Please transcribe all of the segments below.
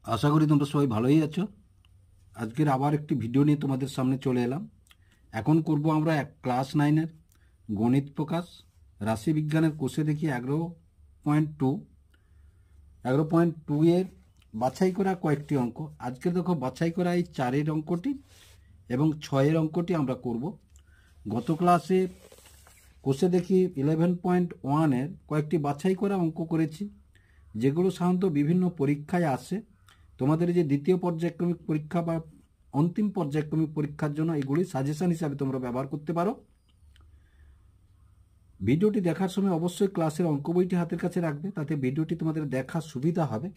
আশা করি তোমরা সবাই ভালোই আছো। আজকের আবার একটি ভিডিও নিয়ে তোমাদের সামনে চলে এলাম। এখন করব আমরা ক্লাস 9-এর গণিত প্রকাশ রাশিবিজ্ঞানের কোষে দেখি 11.2 এর বাছাই করা কয়েকটি অঙ্ক। আজকে দেখো বাছাই করা এই 4-এর অঙ্কটি এবং 6-এর অঙ্কটি আমরা করব। গত ক্লাসে কোষে দেখি 11.1-এর কয়েকটি বাছাই করা অঙ্ক করেছি, যেগুলো সাধারণত বিভিন্ন পরীক্ষায় আসে। তোমাদের যে দ্বিতীয় পর্যায়ক্রমিক পরীক্ষা বা অন্তিম পর্যায়ক্রমিক পরীক্ষার জন্য এগুলি সাজেশন হিসাবে তোমরা ব্যবহার করতে পারো। ভিডিওটি দেখার সময় অবশ্যই ক্লাসের অঙ্ক বইটি হাতের কাছে রাখবে, তাতে ভিডিওটি তোমাদের দেখার সুবিধা হবে।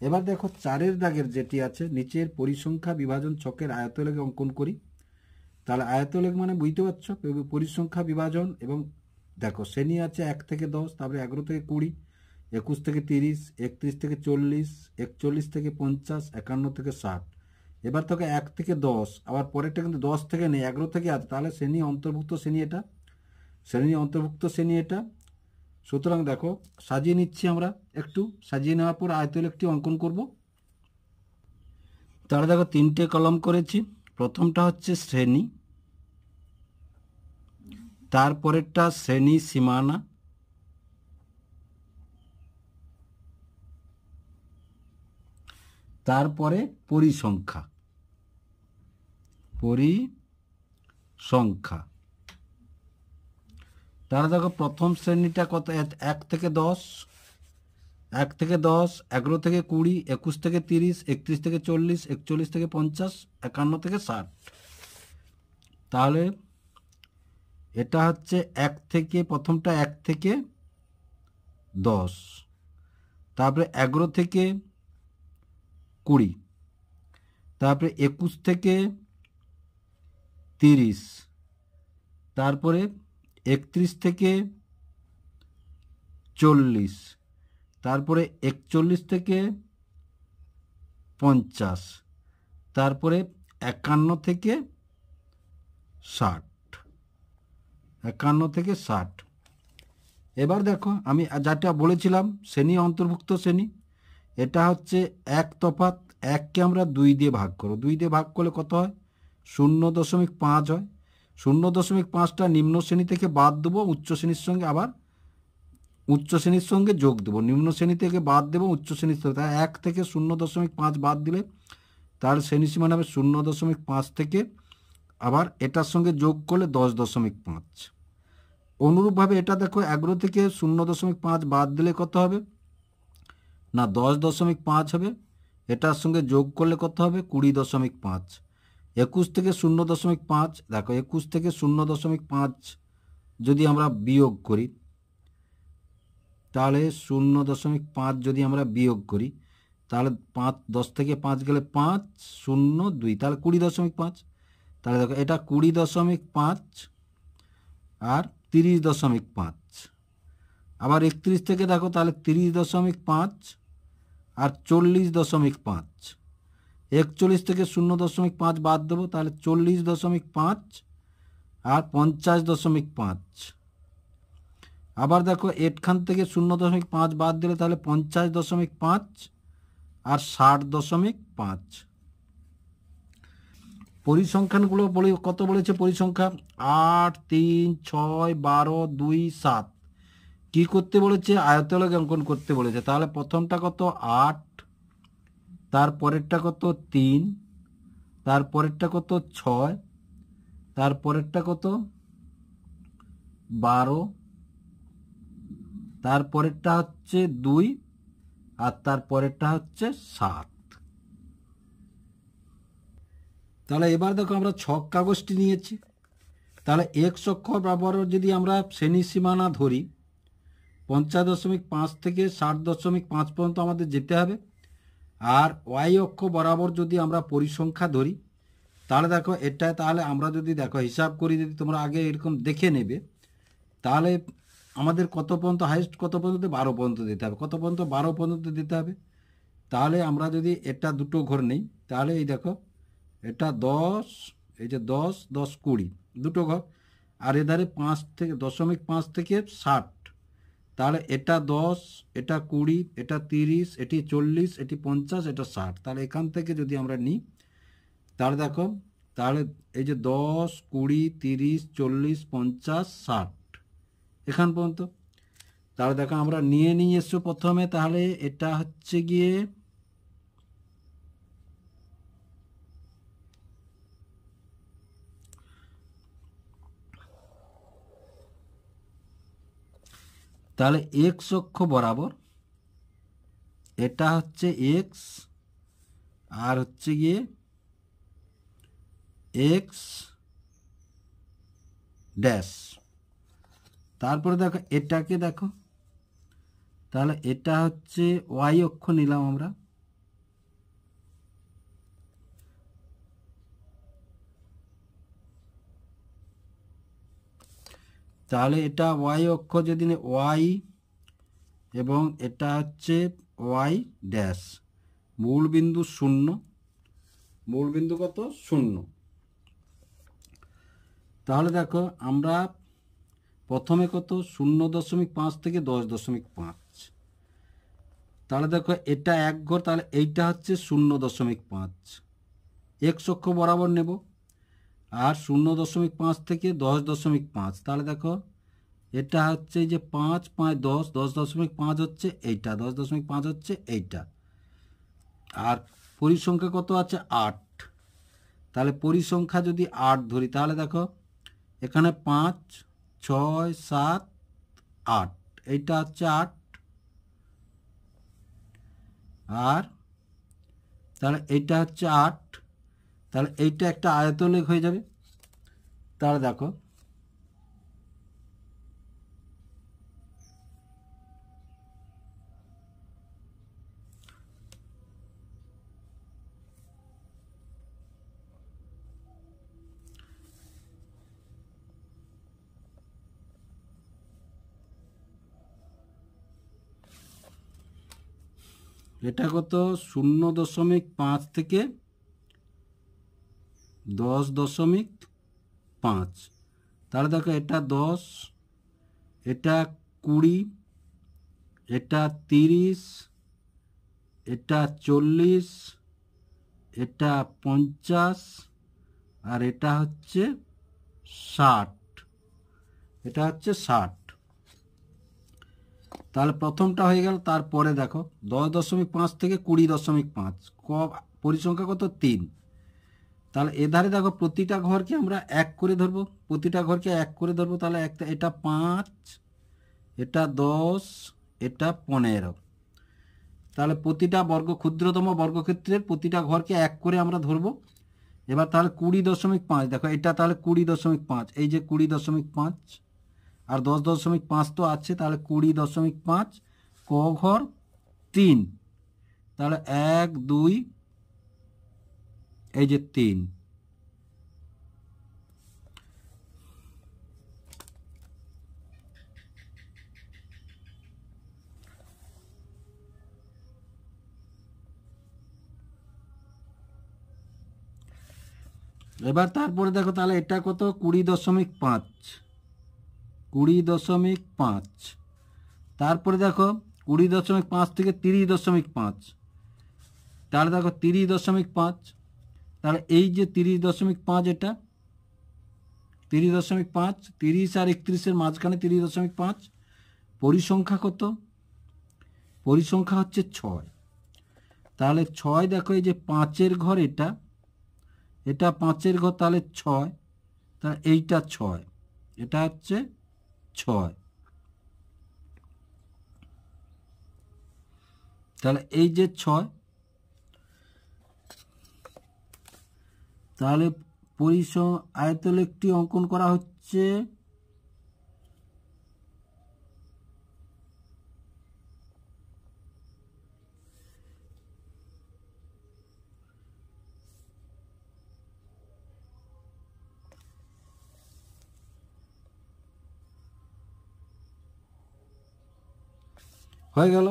এবার দেখো 4-এর দাগের যেটি আছে, নিচের পরিসংখ্যা বিভাজন ছকের আয়তলেখে অঙ্কন করি। তাহলে আয়তলেখ মানে বুঝতে পারছো, পরিসংখ্যা বিভাজন। এবং দেখো শ্রেণী আছে 1 থেকে 10, তারপরে 11 থেকে 20, 21 থেকে 30, 31 থেকে 40, 41 থেকে 50, 51 থেকে 60। এবার থেকে 1 থেকে 10, আবার পরেরটা কিন্তু 10 থেকে নেই, 11 থেকে আছে। তাহলে শ্রেণী অন্তর্ভুক্ত শ্রেণী এটা, শ্রেণী অন্তর্ভুক্ত শ্রেণী এটা। সুতরাং দেখো সাজিয়ে নিচ্ছি আমরা, একটু সাজিয়ে নেওয়ার পর আয়তলেখটি অঙ্কন করব। তাহলে দেখো 3টে কলম করেছি। প্রথমটা হচ্ছে শ্রেণী, তারপরেরটা শ্রেণী সীমানা, তারপরে পরিসংখ্যা। তাহলে দেখো প্রথম শ্রেণীটা কত, 1 থেকে 10, 1 থেকে 10, 11 থেকে 20, 21 থেকে 30, 31 থেকে 40, 41 থেকে 50, 51 থেকে 60। তাহলে এটা হচ্ছে 1 থেকে, প্রথমটা 1 থেকে 10, তারপরে 11 থেকে 20, তারপরে 21 থেকে 30, তারপরে 31 থেকে 40, তারপরে 41 থেকে 50, তারপরে 51 থেকে 60, 51 থেকে 60। এবার দেখো আমি যেটা বলেছিলাম শ্রেণী অন্তর্ভুক্ত শ্রেণী, এটা হচ্ছে 1 তফাৎ 1কে আমরা 2 দিয়ে ভাগ করো। 2 দিয়ে ভাগ করলে কত হয়? 0.5 হয়। 0.5টা নিম্ন শ্রেণী থেকে বাদ দেবো, উচ্চ শ্রেণীর সঙ্গে আবার উচ্চ শ্রেণীর সঙ্গে যোগ দেবো। নিম্ন শ্রেণী থেকে বাদ দেবো, উচ্চ শ্রেণীর সঙ্গে। তাই 1 থেকে 0.5 বাদ দিলে তার শ্রেণী সীমানা হবে 0.5 থেকে আবার এটার সঙ্গে যোগ করলে 10.5। অনুরূপভাবে এটা দেখো 11 থেকে 0.5 বাদ দিলে কত হবে না 10.5 হবে। এটার সঙ্গে যোগ করলে কত হবে 20.5। 21 থেকে 0.5, দেখো 21 থেকে 0.5 যদি আমরা বিয়োগ করি, তাহলে 0.5 যদি আমরা বিয়োগ করি, তাহলে 5, 10 থেকে 5 গেলে 5, 0, 2, তাহলে 20.5। তাহলে দেখো এটা 20.5 আর 30.5। আবার 31 থেকে দেখো, তাহলে 30.5 আর 40.5। 41 থেকে 0.5 বাদ দেবো, তাহলে 40.5 আর 50.5। আবার দেখো এখান থেকে 0.5 বাদ দিলে তাহলে 50.5 আর 60.5। পরিসংখ্যানগুলো বলে কত বলেছে পরিসংখ্যা? 8, 3, 6, 12, 2, 7। কি করতে বলেছে? আয়তলেখ অঙ্কন করতে বলেছে। তাহলে প্রথমটা কত 8, তারপরেরটা কত 3, তারপরেরটা কত 6, তারপরেরটা কত 12, তারপরেরটা হচ্ছে 2 আর তারপরেরটা হচ্ছে 7। তাহলে এবার দেখো আমরা ছক কাগজটি নিয়েছি। তাহলে x অক্ষ বরাবর যদি আমরা শ্রেণী সীমানা ধরি 50.5 থেকে 60.5 পর্যন্ত আমাদের যেতে হবে। আর y অক্ষ বরাবর যদি আমরা পরিসংখ্যা ধরি, তাহলে দেখো এটা, তাহলে আমরা যদি দেখো হিসাব করি, যদি তোমরা আগে এরকম দেখে নেবে, তাহলে আমাদের কত পর্যন্ত, হাইস্ট কত পর্যন্ত? 12 পর্যন্ত দিতে হবে। কত পর্যন্ত? 12 পর্যন্ত দিতে হবে। তাহলে আমরা যদি এটা দুটো ঘর নেই, তাহলে এই দেখো এটা 10, এই যে 10, 10, 20 দুটো ঘর, আর এধারে 5 থেকে 0.5 থেকে 60, তাহলে এটা 10, এটা 20, এটা 30, এটি 40, এটি 50, এটা 60। তাহলে এখান থেকে যদি আমরা নিই তাহলে দেখো, তাহলে এই যে 10, 20, 30, 40, 50, 60 এখান পর্যন্ত। তাহলে দেখো আমরা নিয়ে এসছো প্রথমে, তাহলে এটা হচ্ছে গিয়ে তাহলে এক্স অক্ষ বরাবর এটা হচ্ছে এক্স, আর হচ্ছে গিয়ে এক্স ড্যাশ। তারপরে দেখো এটাকে দেখো, তাহলে এটা হচ্ছে ওয়াই অক্ষ নিলাম আমরা, তাহলে এটা ওয়াই অক্ষ যদি ওয়াই, এবং এটা হচ্ছে ওয়াই ড্যাশ, মূল বিন্দু 0, মূল বিন্দু কত 0। তাহলে দেখো আমরা প্রথমে কত 0.5 থেকে 10.5, তাহলে দেখো এটা এক ঘর, তাহলে এইটা হচ্ছে 0.5 এক্স অক্ষ বরাবর নেব, আর 0.5 থেকে 10.5, তাহলে দেখো এটা হচ্ছে যে 5, 5, 10, 10.5 হচ্ছে এইটা, 10.5 হচ্ছে এইটা, আর পরিসংখ্যা কত আছে 8। তাহলে পরিসংখ্যা যদি 8 ধরি, তাহলে দেখো এখানে 5, 6, 7, 8, এইটা হচ্ছে 8, আর তাহলে এইটা হচ্ছে 8, তাহলে এইটা একটা আয়তলেখ হয়ে যাবে। তাহলে দেখো এটা কত 0.5 থেকে 10.5, তাহলে দেখো এটা 10, এটা 20, এটা 30, এটা 40, এটা 50, আর এটা হচ্ছে 60, এটা হচ্ছে 60। তাহলে প্রথমটা হয়ে গেল। তারপরে দেখো 10.5 থেকে 20.5, পরিসংখ্যা কত 3, তাহলে এধারে দেখো প্রতিটা ঘরকে আমরা 1 করে ধরবো, প্রতিটা ঘরকে 1 করে ধরবো, তাহলে এটা 5, এটা 10, এটা 15, তাহলে প্রতিটা ক্ষুদ্রতম বর্গক্ষেত্রের প্রতিটা ঘরকে 1 করে আমরা ধরবো। এবার তাহলে 20.5 দেখো, এটা তাহলে 20.5, এই যে 20.5, আর 10.5 তো আছে, তাহলে 20.5 ক ঘর 3, তাহলে 1, 2, এই যে 3। এবার তারপরে দেখো, তাহলে এটা কত 20.5, 20.5, তারপরে দেখো 20.5 থেকে 30.5, তাহলে দেখো 30.5, তাহলে এই যে 30.5, এটা 30.5, 30 আর 31-এর মাঝখানে 30.5, পরিসংখ্যা কত, পরিসংখ্যা হচ্ছে 6, তাহলে 6 দেখো এই যে 5-এর ঘর, এটা 5-এর ঘর, তাহলে 6, তাহলে এইটা 6, এটা হচ্ছে 6, তাহলে এই যে 6, তাহলে আয়তলেখটি অঙ্কন করা হচ্ছে। হয়ে গেল।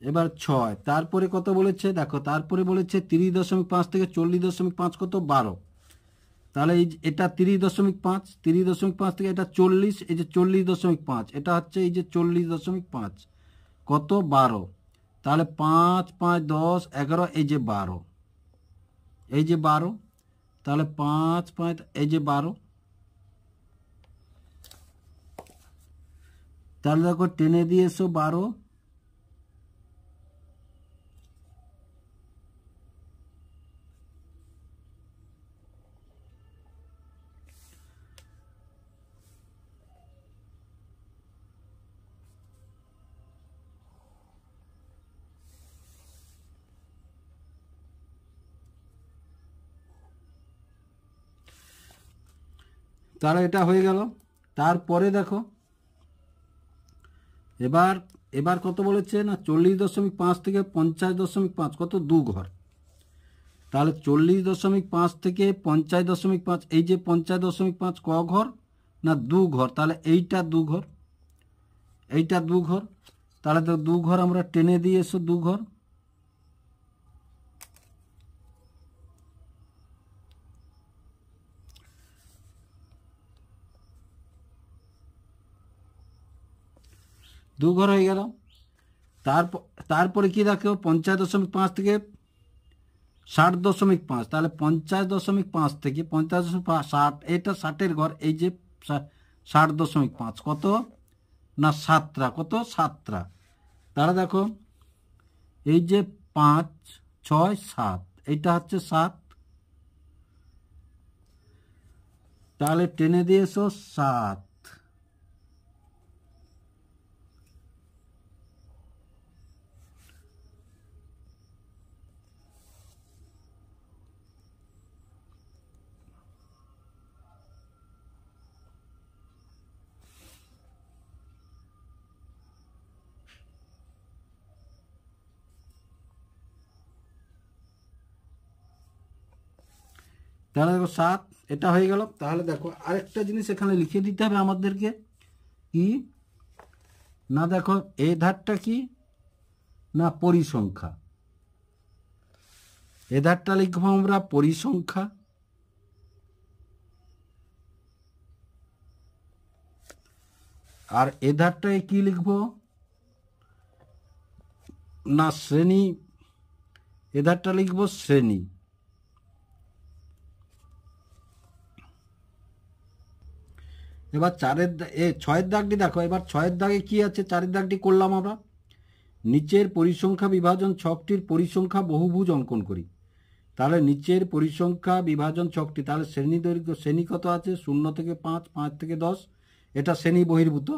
এবার 6, তারপরে কত বলেছে দেখো, তারপরে বলেছে 30.5 থেকে 40.5 কত 12, তাহলে এই এটা 30.5, 30.5 থেকে এটা 40, এই যে 40.5, এটা হচ্ছে এই যে 40.5, কত 12, তাহলে 5 5 10 11, এই যে 12, এই যে 12, তাহলে 5 5 এই যে 12, তাহলে দেখো টেনে দিয়ে এসো 12, তাহলে এটা হয়ে গেল। তারপরে দেখো এবার এবার কত বলেছে না 40.5 থেকে 50.5, কত 2 ঘর, তাহলে 40.5 থেকে 50.5, এই যে 50.5 ক ঘর না 2 ঘর, তাহলে এইটা 2 ঘর, এইটা 2 ঘর, তাহলে তো 2 ঘর আমরা টেনে দিয়ে এসো 2 ঘর, দু ঘর হয়ে গেল। তারপরে কি দেখো 50.5 থেকে 60.5, তাহলে 50.5 থেকে 50.5, এটা 60-এর ঘর, এই যে 60.5, কত না 7টা, কত 7টা, তাহলে দেখো এই যে 5 6 7, এইটা হচ্ছে 7, তাহলে টেনে দিয়ে এসো 7, তাহলে দেখো 7, এটা হয়ে গেল। তাহলে দেখো আরেকটা জিনিস এখানে লিখে দিতে হবে আমাদেরকে, কি না দেখো এই ধারটা কি না পরিসংখ্যা, এ ধারটা লিখবো আমরা পরিসংখ্যা, আর এ ধারটায় কি লিখবো না শ্রেণী, এ ধারটা লিখবো শ্রেণী। এবার 6-এর দাগটি দেখো, এবার 6-এর দাগে কি আছে, 4-এর দাগটি করলাম আমরা, নিচের পরিসংখ্যা বিভাজন ছকটির পরিসংখ্যা বহুভুজ অঙ্কন করি। তাহলে নিচের পরিসংখ্যা বিভাজন ছকটি, তাহলে শ্রেণী দৈর্ঘ্য, শ্রেণী কত আছে 0 থেকে 5, 5 থেকে 10, এটা শ্রেণী বহির্ভূত,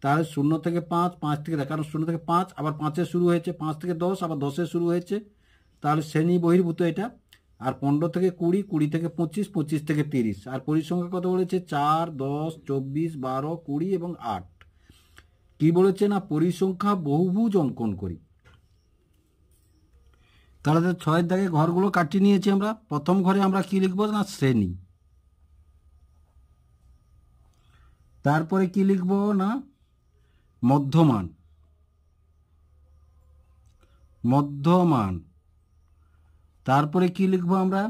তাহলে 0 থেকে 5, 5 থেকে, কারণ 0 থেকে 5 আবার 5-এ শুরু হয়েছে, 5 থেকে 10 আবার 10-এ শুরু হয়েছে, তাহলে শ্রেণী বহির্ভূত এটা। আর 15 থেকে 20, 20 থেকে 25, 25 থেকে 30, আর পরিসংখ্যা কত বলেছে 4 10 24 12 20 এবং 8, কি বলেছে না পরিসংখ্যা বহুভুজ অঙ্কন করি। তাহলে 6-এর দাগে ঘরগুলো কাটিয়ে নিয়েছি আমরা। প্রথম ঘরে আমরা কি লিখবো না শ্রেণী, তারপরে কি লিখবো না মধ্যমান, মধ্যমান, তারপরে কি লিখবো আমরা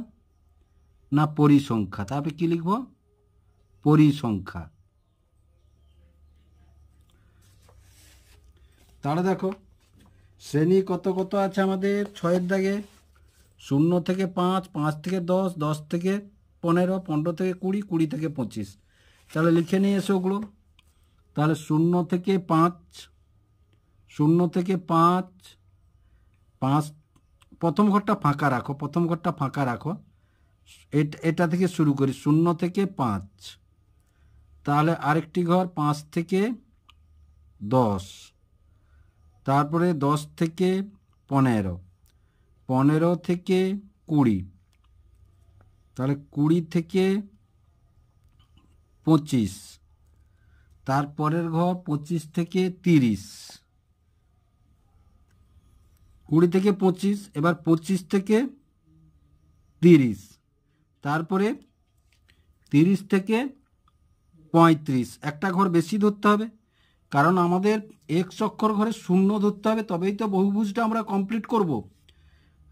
না পরিসংখ্যা, তারপরে কি লিখবো পরিসংখ্যা। তাহলে দেখো শ্রেণী কত কত আছে আমাদের 6-এর দাগে, 0 থেকে 5, 5 থেকে 10, 10 থেকে 15, 15 থেকে 20, 20 থেকে 25, তাহলে লিখে নিয়ে এসো ওগুলো। তাহলে 0 থেকে 5, 0 থেকে 5, 5, প্রথম ঘরটা ফাঁকা রাখো, প্রথম ঘরটা ফাঁকা রাখো, এটা থেকে শুরু করি 0 থেকে 5, তাহলে আরেকটি ঘর 5 থেকে 10, তারপরে 10 থেকে 15, 15 থেকে 20, তাহলে 20 থেকে 25, তারপরের ঘর 25 থেকে 30, 20 থেকে 25, এবার 25 থেকে 30, তারপরে 30 থেকে 35, একটা ঘর বেশি ধরতে হবে, কারণ আমাদের এক অক্ষর ঘরে 0 ধরতে হবে, তবেই তো বহুভুজটা আমরা কমপ্লিট করব।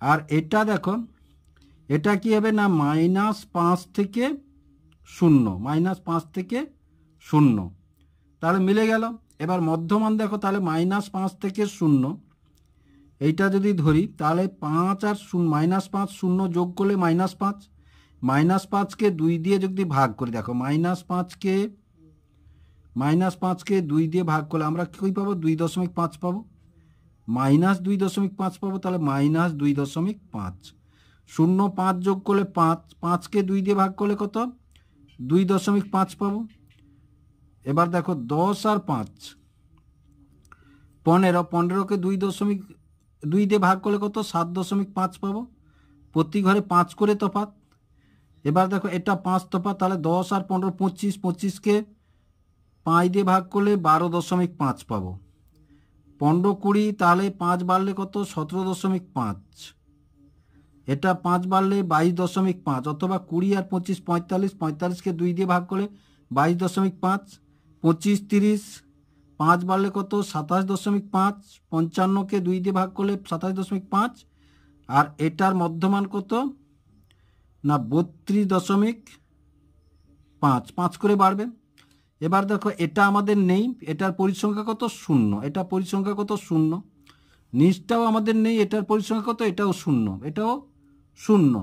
আর এটা দেখো এটা কি হবে না -5 থেকে 0, -5 থেকে 0, তাহলে মিলে গেল। এবার মধ্যমান দেখো, তাহলে -5 থেকে 0, এইটা যদি ধরি তাহলে 5 আর -5 0 যোগ করলে -5, -5কে 2 দিয়ে যদি ভাগ করি, দেখো -5কে 2 দিয়ে ভাগ করলে আমরা কী পাবো, 2.5 পাবো, -2.5 পাবো, তাহলে -2.5, 0 5 যোগ করলে 5, 5কে 2 দিয়ে ভাগ করলে কত, 2.5 পাবো। এবার দেখো 10 আর 5 15, 15কে 2.2 দিয়ে ভাগ করলে কত, 7.5 পাবো। প্রতি ঘরে 5 করে তফাৎ। এবার দেখো এটা 5 তফাৎ, তাহলে 10 আর 15 25, 25কে 5 দিয়ে ভাগ করলে 12.5 পাবো। 15 20, তাহলে 5 বাড়লে কত, 17.5, এটা 5 বাড়লে 22.5, অথবা 20 আর 25 45, 45কে 2 দিয়ে ভাগ করলে 22.5, 25 30, 5 বাড়লে কত, 27.5, 55কে 2 দিয়ে ভাগ করলে 27.5, আর এটার মধ্যমান কত না 32.5, 5 করে বাড়বে। এবার দেখো এটা আমাদের নেই, এটার পরিসংখ্যা কত, 0, এটা পরিসংখ্যা কত, 0, নিচটাও আমাদের নেই, এটার পরিসংখ্যা কত, এটাও 0, এটাও 0।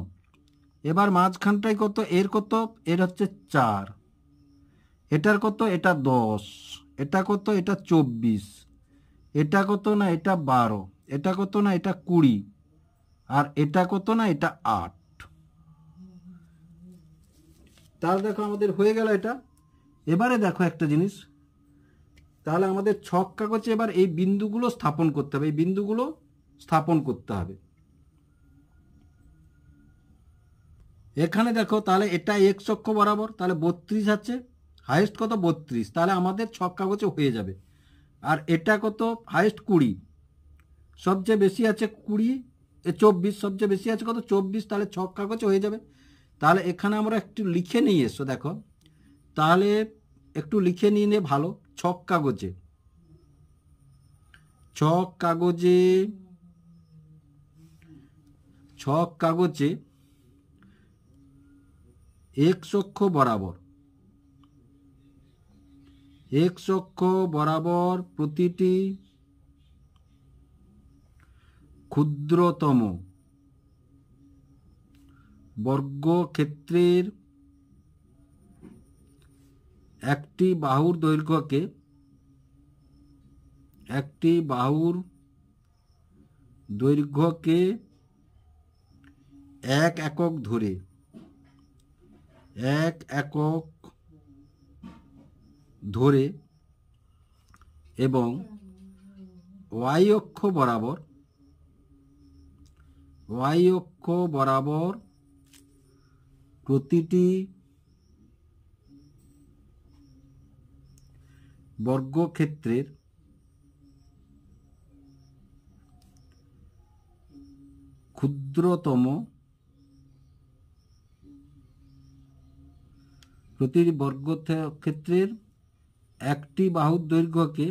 এবার মাঝখানটাই কত, এর কত, এর হচ্ছে 4, এটার কত, এটা 10, এটা কত, এটা 24, এটা কত না, এটা 12, এটা কত না, এটা 20, আর এটা কত না, এটা 8। তাহলে দেখো আমাদের হয়ে গেল এটা। এবারে দেখো একটা জিনিস, তাহলে আমাদের ছক কাগজে এবার এই বিন্দুগুলো স্থাপন করতে হবে, এই বিন্দুগুলো স্থাপন করতে হবে। এখানে দেখো, তাহলে এটা এক্স অক্ষ বরাবর, তাহলে 32 আছে, হাইয়েস্ট কত, 32, তাহলে আমাদের ছক কাগজে হয়ে যাবে। আর এটা কত, হাইয়েস্ট 20, সবচেয়ে বেশি আছে 20, 24, সবচেয়ে বেশি আছে কত, 24, তাহলে ছক কাগজে হয়ে যাবে। তাহলে এখানে আমরা একটু লিখে নিয়ে এসো, দেখো তাহলে একটু লিখে নিয়ে নে ভালো, ছক কাগজে, ছক কাগজে, ছক কাগজে এক্স অক্ষ বরাবর, এক্স অক্ষ বরাবর প্রতিটি ক্ষুদ্রতম বর্গক্ষেত্রের একটি বাহুর দৈর্ঘ্যকে, একটি বাহুর দৈর্ঘ্যকে 1 একক ধরে, 1 একক ধরে এবং ওয়াই অক্ষ বরাবর, ওয়াই অক্ষ বরাবর প্রতিটি বর্গক্ষেত্রের ক্ষুদ্রতম, প্রতিটি বর্গক্ষেত্রের একটি বাহুর দৈর্ঘ্যকে,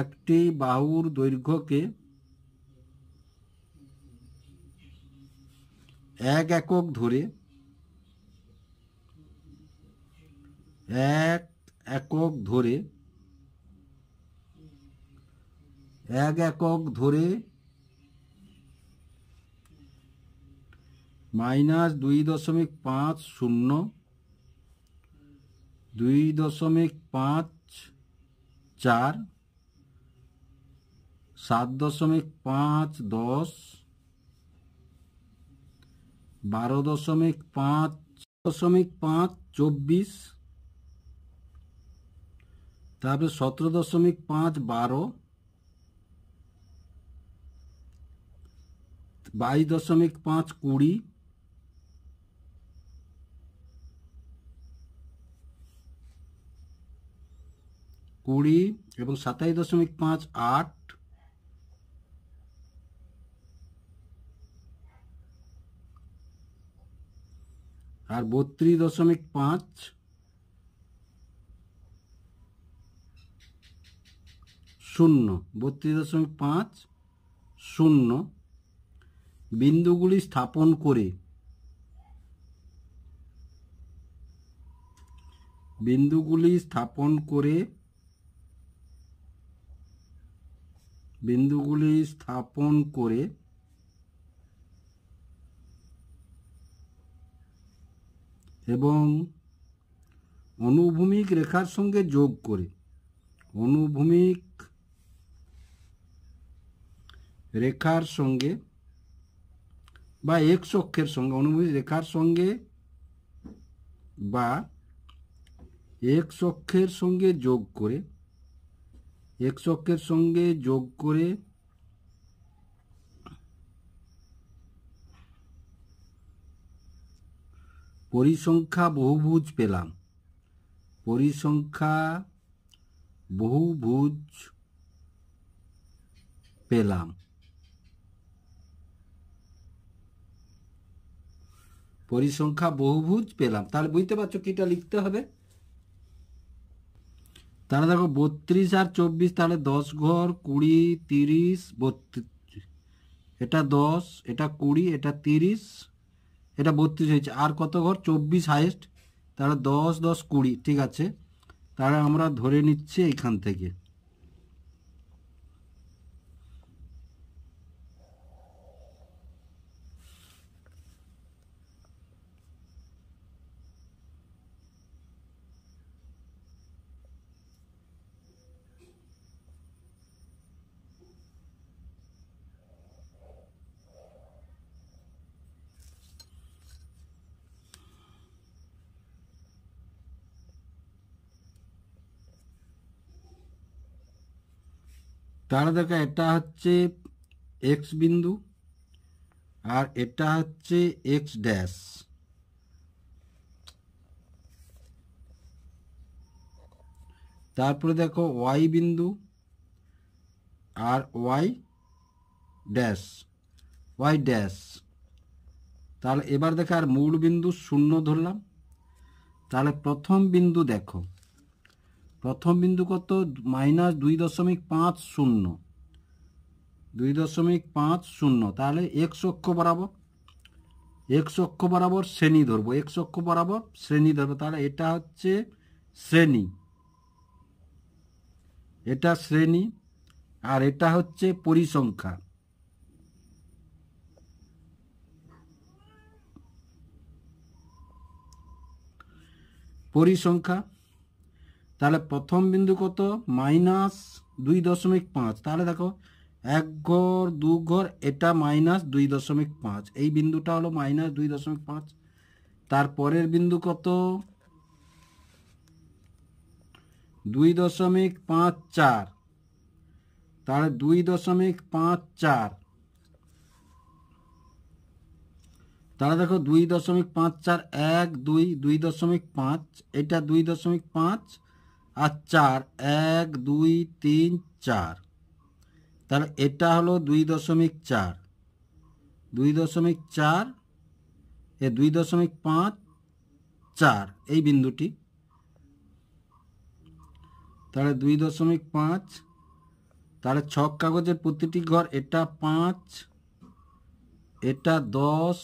একটি বাহুর দৈর্ঘ্যকে 1 একক ধরে, 1 একক ধরে, 1 একক ধরে -2.50, 2.54, 7.5 10, 12.5, 5 24, তারপরে 17.5 12, 22.5 20, এবং 27.5 8, আর 32.5 0, 32.5 0, বিন্দুগুলি স্থাপন করে বিন্দুগুলি স্থাপন করে এবং অনুভূমিক রেখার সঙ্গে যোগ করে অনুভূমিক রেখার সঙ্গে বা এক্স অক্ষের সঙ্গে অনুভূমিক রেখার সঙ্গে বা এক্স অক্ষের সঙ্গে যোগ করে পরিসংখ্যা বহুভুজ পেলাম। পরিসংখ্যা বহুভুজ পেলাম। তাহলে বুঝতে পারছো কিটা লিখতে হবে। তাহলে দেখো 32 আর 24, তাহলে 10 ঘর 20 30 32, এটা 10, এটা 20, এটা 30, এটা 32 হয়েছে। আর কত ঘর? 24 হাইয়েস্ট, তাহলে 10 10 20, ঠিক আছে। তাহলে আমরা ধরে নিচ্ছি এইখান থেকে তাহলে দেখো এটা হচ্ছে এক্স বিন্দু আর এটা হচ্ছে এক্স ড্যাশ। তারপরে দেখো ওয়াই বিন্দু আর ওয়াই ড্যাশ। তাহলে এবার দেখো আর মূল বিন্দু 0 ধরলাম। তাহলে প্রথম বিন্দু দেখো, প্রথম বিন্দু কত? -2.50, 2.50। তাহলে এক্স অক্ষ বরাবর শ্রেণী ধরবো, তাহলে এটা হচ্ছে শ্রেণী, আর এটা হচ্ছে পরিসংখ্যা। তাহলে প্রথম বিন্দু কত? -2.5। তাহলে দেখো 1 ঘর 2 ঘর, এটা -2.5, এই বিন্দুটা হলো -2.5। তারপরের বিন্দু কত? 2.54। তাহলে 2.54, তাহলে দেখো 2.54 1 2 2.5, এটা 2.5 আর 4 1 2 3 4, তাহলে এটা হলো 2.4, 2.4 এ 2.5 4, এই বিন্দুটি। তাহলে 2.5, তাহলে ছক কাগজের প্রতিটি ঘর, এটা 5, এটা 10,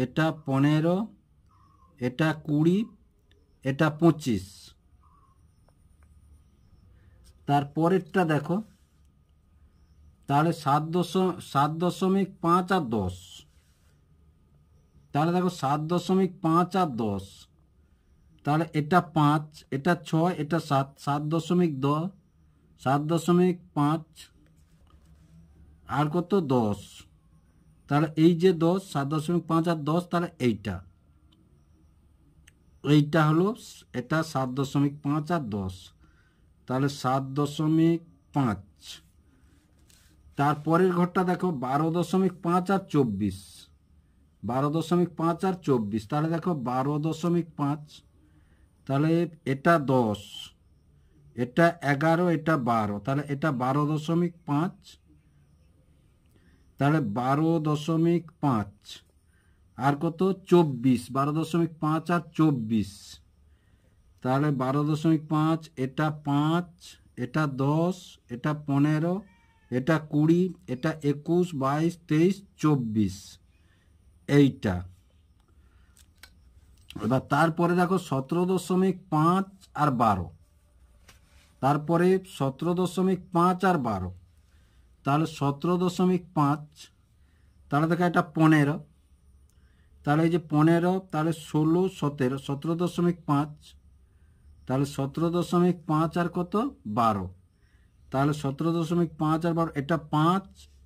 এটা 15, এটা 20, এটা 25। তারপরেরটা দেখো, তাহলে 7.5 আর 10, তাহলে দেখো 7.5 আর 10, তাহলে এটা 5, এটা 6, এটা 7, 7.10, 7.5 আর কত? 10। তাহলে এই যে 10, 7.5 আর 10, তাহলে এইটা হলো, এটা 7.5 আর 10, তাহলে 7.5। তারপরের ঘরটা দেখো 12.5 আর 24, 12.5 আর 24, তাহলে দেখো 12.5, তাহলে এটা 10, এটা 11, এটা 12, তাহলে এটা 12.5, তাহলে 12.5 আর কত? 24, 12.5 আর 24, তাহলে 12.5, এটা 5, এটা 10, এটা 15, এটা 20, এটা 21, 22, 23, 24, এইটা। এবার তারপরে দেখো 17.5 আর 12, তারপরে 17.5 আর 12, তাহলে 17.5, তাহলে দেখো এটা 15, তাহলে এই যে 15, তাহলে 16, 17, 17.5, তাহলে 17.5 আর কত 12, তাহলে 17.5 আর 12, এটা 5,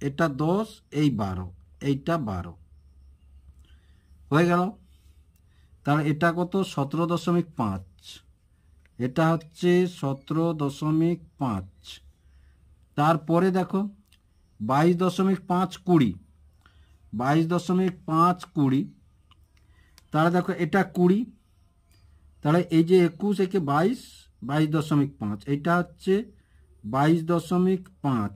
এটা 10, এই 12, এইটা 12 হয়ে গেল। তাহলে এটা কত 17.5, এটা হচ্ছে 17.5। তারপরে দেখো 22.5 20, 22.5 20, তাহলে দেখো এটা 20, তাহলে এই যে 21 একে 22, 22.5, এটা হচ্ছে 22.5,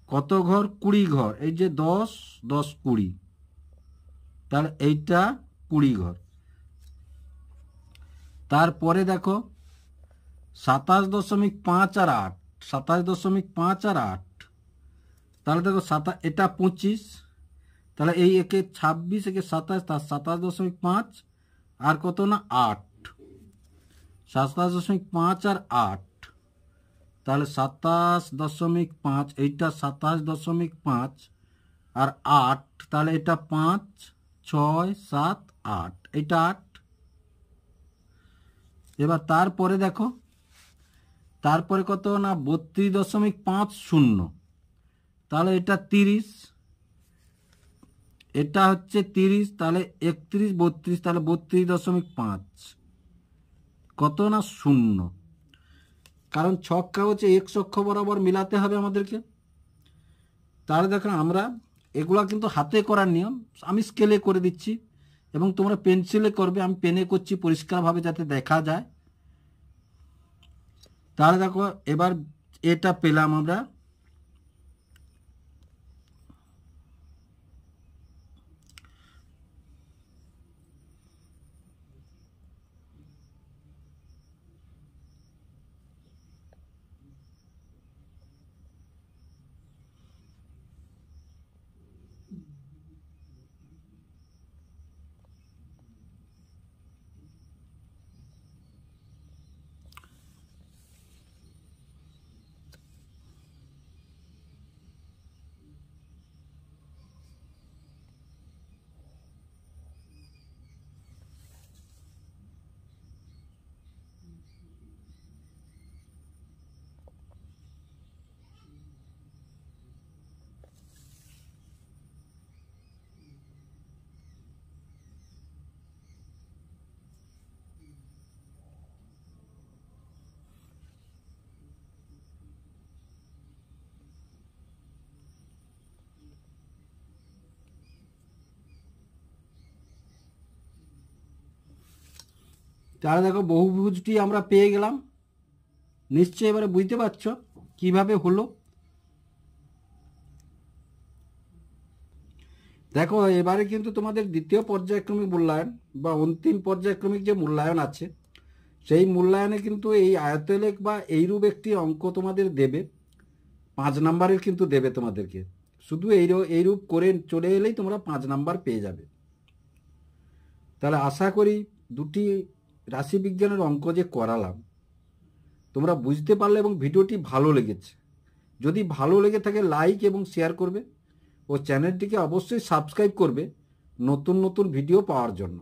কত ঘর 20 ঘর, এই যে 10 10 20, তাহলে এইটা 20 ঘর। তারপরে দেখো 27.5 আর 8, 27.5 আর 8, তাহলে দেখো এটা 25, তাহলে এই একে 26, একে 27, তার 27.5 আর কত না 8, 27.5 আর 8, তাহলে 27.5, এইটা 27.5 আর 8, তাহলে এটা 5 6 7 8, এটা 8। এবার তারপরে দেখো, তারপরে কত না 32.50, তাহলে এটা 30, এটা হচ্ছে 30, তাহলে 31 32, তাহলে 32.5, কত না 0, কারণ ছক কাগজে এক অক্ষ বরাবর মিলাতে হবে আমাদেরকে। তাহলে দেখো আমরা এগুলা কিন্তু হাতে করার নিয়ম, আমি স্কেলে করে দিচ্ছি এবং তোমরা পেন্সিলে করবে, আমি পেনে করছি পরিষ্কারভাবে যাতে দেখা যায়। তাহলে দেখো এবার এটা পেলাম আমরা, তাহলে দেখো বহুভুজটি আমরা পেয়ে গেলাম। নিশ্চয়ই এবারে বুঝতে পারছো কিভাবে হলো। দেখো এবারে কিন্তু তোমাদের দ্বিতীয় পর্যায়ক্রমিক মূল্যায়ন বা অন্তিম পর্যায়ক্রমিক যে মূল্যায়ন আছে, সেই মূল্যায়নে কিন্তু এই আয়তলেখ বা এইরূপ একটি অঙ্ক তোমাদের দেবে, 5 নাম্বারের কিন্তু দেবে তোমাদেরকে। শুধু এইরূপ করে চলে এলেই তোমরা 5 নাম্বার পেয়ে যাবে। তাহলে আশা করি দুটি রাশিবিজ্ঞানের অঙ্ক যে করালাম তোমরা বুঝতে পারলে এবং ভিডিওটি ভালো লেগেছে। যদি ভালো লেগে থাকে লাইক এবং শেয়ার করবে ও চ্যানেলটিকে অবশ্যই সাবস্ক্রাইব করবে নতুন নতুন ভিডিও পাওয়ার জন্য।